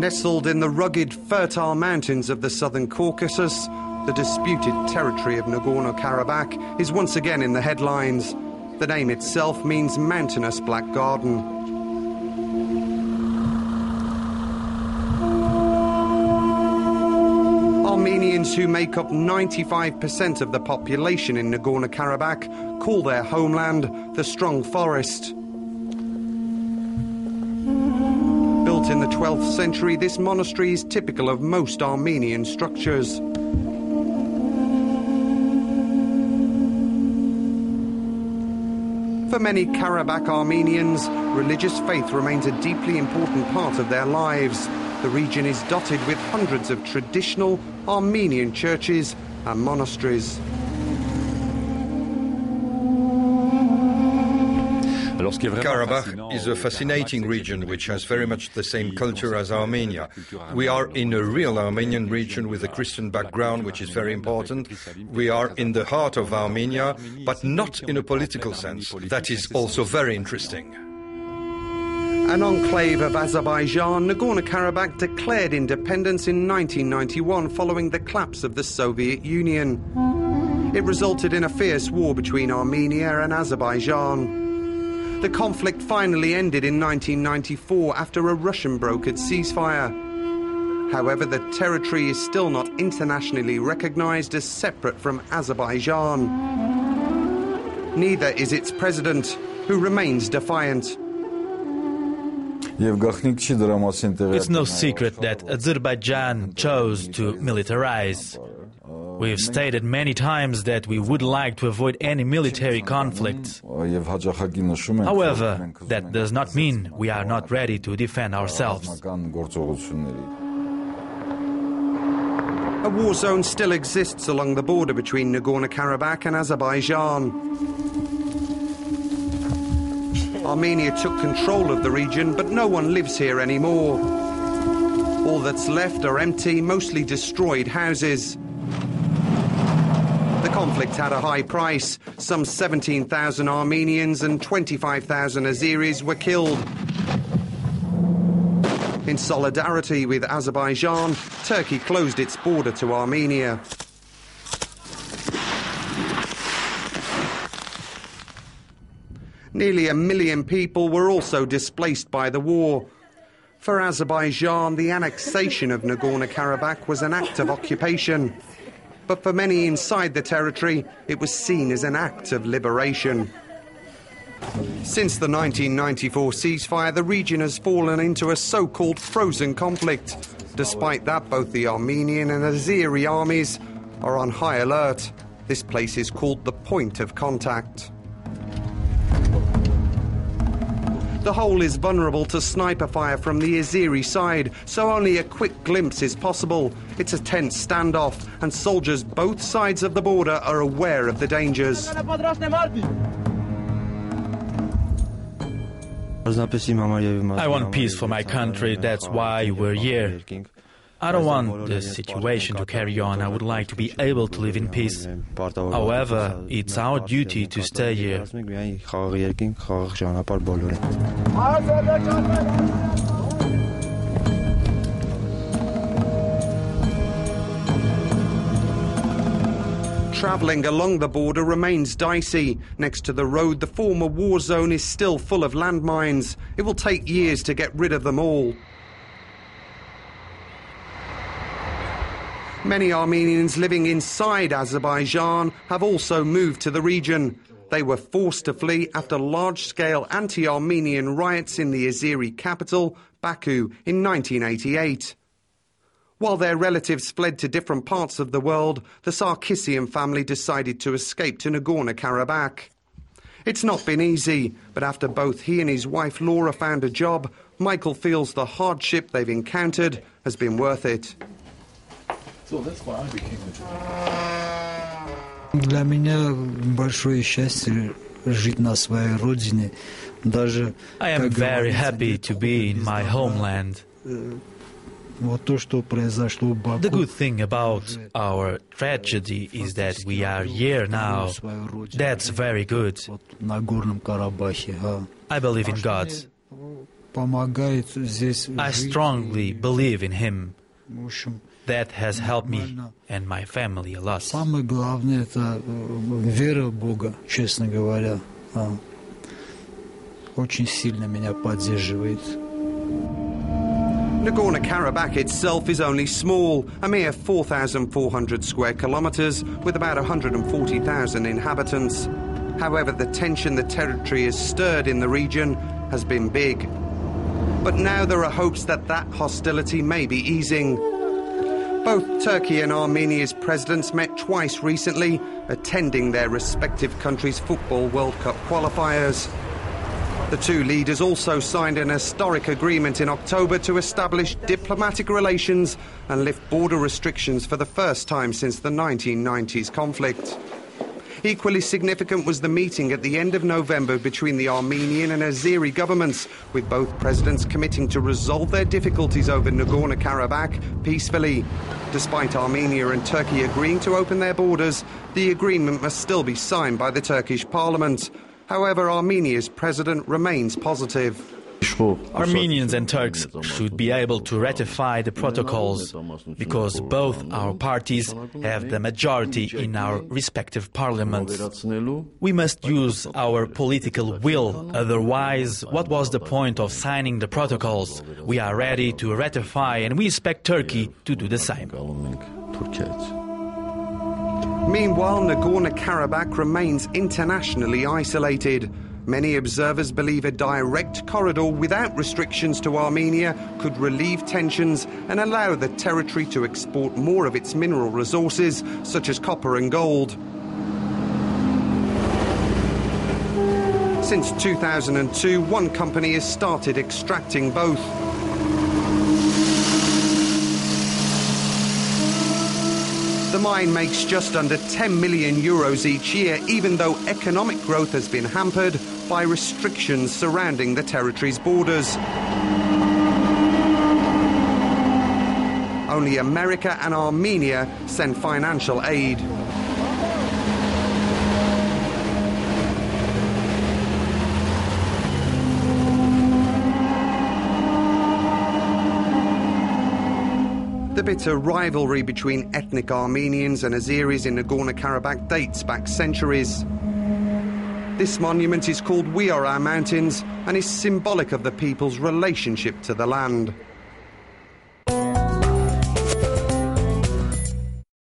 Nestled in the rugged, fertile mountains of the southern Caucasus, the disputed territory of Nagorno-Karabakh is once again in the headlines. The name itself means mountainous black garden. Armenians, who make up 95% of the population in Nagorno-Karabakh, call their homeland the Strong Forest. Built in the 12th century, this monastery is typical of most Armenian structures. For many Karabakh Armenians, religious faith remains a deeply important part of their lives. The region is dotted with hundreds of traditional Armenian churches and monasteries. Karabakh is a fascinating region which has very much the same culture as Armenia. We are in a real Armenian region with a Christian background, which is very important. We are in the heart of Armenia, but not in a political sense. That is also very interesting. An enclave of Azerbaijan, Nagorno-Karabakh declared independence in 1991 following the collapse of the Soviet Union. It resulted in a fierce war between Armenia and Azerbaijan. The conflict finally ended in 1994 after a Russian-brokered ceasefire. However, the territory is still not internationally recognized as separate from Azerbaijan. Neither is its president, who remains defiant. It's no secret that Azerbaijan chose to militarize. We've stated many times that we would like to avoid any military conflicts. However, that does not mean we are not ready to defend ourselves. A war zone still exists along the border between Nagorno-Karabakh and Azerbaijan. Armenia took control of the region, but no one lives here anymore. All that's left are empty, mostly destroyed houses. The conflict had a high price. Some 17,000 Armenians and 25,000 Azeris were killed. In solidarity with Azerbaijan, Turkey closed its border to Armenia. Nearly 1 million people were also displaced by the war. For Azerbaijan, the annexation of Nagorno-Karabakh was an act of occupation. But for many inside the territory, it was seen as an act of liberation. Since the 1994 ceasefire, the region has fallen into a so-called frozen conflict. Despite that, both the Armenian and Azeri armies are on high alert. This place is called the point of contact. The whole is vulnerable to sniper fire from the Azeri side, so only a quick glimpse is possible. It's a tense standoff, and soldiers both sides of the border are aware of the dangers. I want peace for my country, that's why we're here. I don't want the situation to carry on. I would like to be able to live in peace. However, it's our duty to stay here. Travelling along the border remains dicey. Next to the road, the former war zone is still full of landmines. It will take years to get rid of them all. Many Armenians living inside Azerbaijan have also moved to the region. They were forced to flee after large-scale anti-Armenian riots in the Azeri capital, Baku, in 1988. While their relatives fled to different parts of the world, the Sarkissian family decided to escape to Nagorno-Karabakh. It's not been easy, but after both he and his wife Laura found a job, Michael feels the hardship they've encountered has been worth it. So that's why I became a journalist. I am very happy to be in my homeland. The good thing about our tragedy is that we are here now. That's very good. I believe in God. I strongly believe in him. That has helped me and my family a lot. Самое главное это вера в Бога, честно говоря. Очень сильно меня поддерживает. Nagorno-Karabakh itself is only small, a mere 4,400 square kilometres with about 140,000 inhabitants. However, the tension the territory has stirred in the region has been big. But now there are hopes that that hostility may be easing. Both Turkey and Armenia's presidents met twice recently, attending their respective countries' Football World Cup qualifiers. The two leaders also signed an historic agreement in October to establish diplomatic relations and lift border restrictions for the first time since the 1990s conflict. Equally significant was the meeting at the end of November between the Armenian and Azeri governments, with both presidents committing to resolve their difficulties over Nagorno-Karabakh peacefully. Despite Armenia and Turkey agreeing to open their borders, the agreement must still be signed by the Turkish parliament. However, Armenia's president remains positive. Armenians and Turks should be able to ratify the protocols because both our parties have the majority in our respective parliaments. We must use our political will, otherwise what was the point of signing the protocols? We are ready to ratify and we expect Turkey to do the same. Meanwhile, Nagorno-Karabakh remains internationally isolated. Many observers believe a direct corridor without restrictions to Armenia could relieve tensions and allow the territory to export more of its mineral resources, such as copper and gold. Since 2002, one company has started extracting both. The mine makes just under 10 million euros each year, even though economic growth has been hampered by restrictions surrounding the territory's borders. Only America and Armenia send financial aid. The bitter rivalry between ethnic Armenians and Azeris in Nagorno-Karabakh dates back centuries. This monument is called We Are Our Mountains and is symbolic of the people's relationship to the land.